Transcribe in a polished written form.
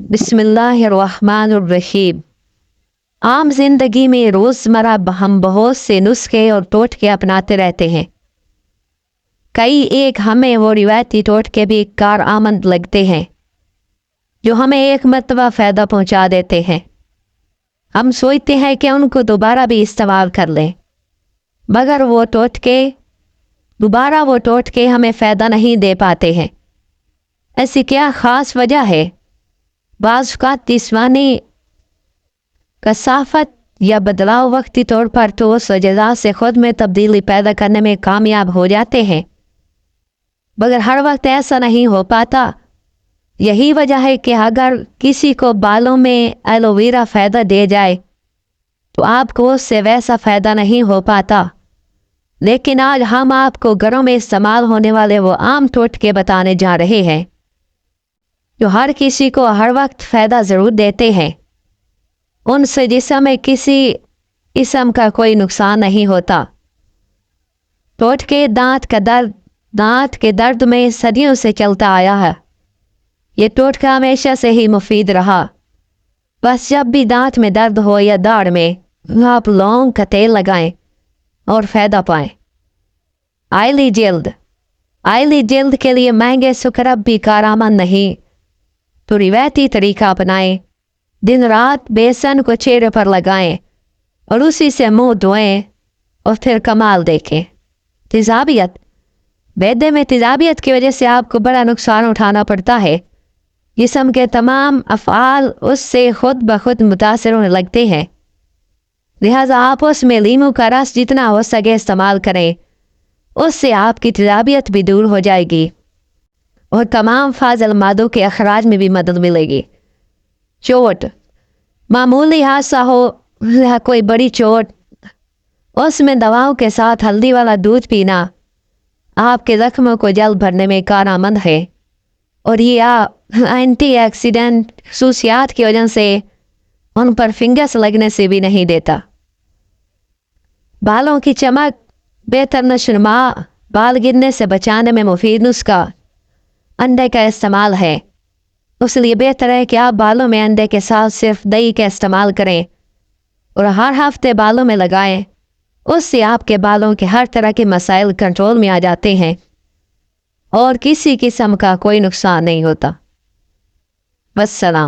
बिस्मिल्लाहिर्रहमानिर्रहीम। आम जिंदगी में रोजमर्रा हम बहुत से नुस्खे और टोटके अपनाते रहते हैं। कई एक हमें वो रिवायती टोटके भी कारआमद लगते हैं जो हमें एक मर्तबा फ़ायदा पहुंचा देते हैं। हम सोचते हैं कि उनको दोबारा भी इस्तेमाल कर लें, मगर वो टोटके हमें फ़ायदा नहीं दे पाते हैं। ऐसी क्या ख़ास वजह है? बाज़ का जिस्मानी कसाफत या बदलाव वक्ती तौर पर ठोस अज़ा से खुद में तब्दीली पैदा करने में कामयाब हो जाते हैं, मगर हर वक्त ऐसा नहीं हो पाता। यही वजह है कि अगर किसी को बालों में एलोवेरा फ़ायदा दे जाए तो आपको उससे वैसा फ़ायदा नहीं हो पाता। लेकिन आज हम आपको घरों में इस्तेमाल होने वाले वो आम टोटके बताने जा रहे हैं जो हर किसी को हर वक्त फ़ायदा ज़रूर देते हैं। उनसे जिस्म में किसी किस्म का कोई नुकसान नहीं होता। टोटके दांत के दर्द में सदियों से चलता आया है। ये टोटका हमेशा से ही मुफीद रहा। बस जब भी दांत में दर्द हो या दाढ़ में, आप लौंग का तेल लगाएं और फ़ायदा पाएं। आयली जल्द के लिए महंगे स्क्रब भी कारआमद नहीं, तो रिवायती तरीका अपनाएं। दिन रात बेसन को चेहरे पर लगाएं और उसी से मुंह धोएं और फिर कमाल देखें। मैदे में तेज़ाबियत की वजह से आपको बड़ा नुकसान उठाना पड़ता है। जिस्म के तमाम अफ़आल उससे खुद ब खुद मुतासर होने लगते हैं। लिहाजा आप उसमें लीमू का रस जितना हो सके इस्तेमाल करें, उससे आपकी तेज़ाबियत भी दूर हो जाएगी और तमाम फाजिल मादों के अखराज में भी मदद मिलेगी। चोट, मामूली हादसा हो या कोई बड़ी चोट, उसमें दवाओं के साथ हल्दी वाला दूध पीना आपके ज़ख्मों को जल्द भरने में कारआमद है और ये एंटीऑक्सीडेंट खसूसियात की वजह से उन पर फिंगस लगने से भी नहीं देता। बालों की चमक, बेहतर नशोनुमा, बाल गिरने से बचाने में मुफीद नुस्खा अंडे का इस्तेमाल है। इसलिए बेहतर है कि आप बालों में अंडे के साथ सिर्फ दही का इस्तेमाल करें और हर हफ्ते बालों में लगाएं। उससे आपके बालों के हर तरह के मसाइल कंट्रोल में आ जाते हैं और किसी किस्म का कोई नुकसान नहीं होता। वस्सलाम।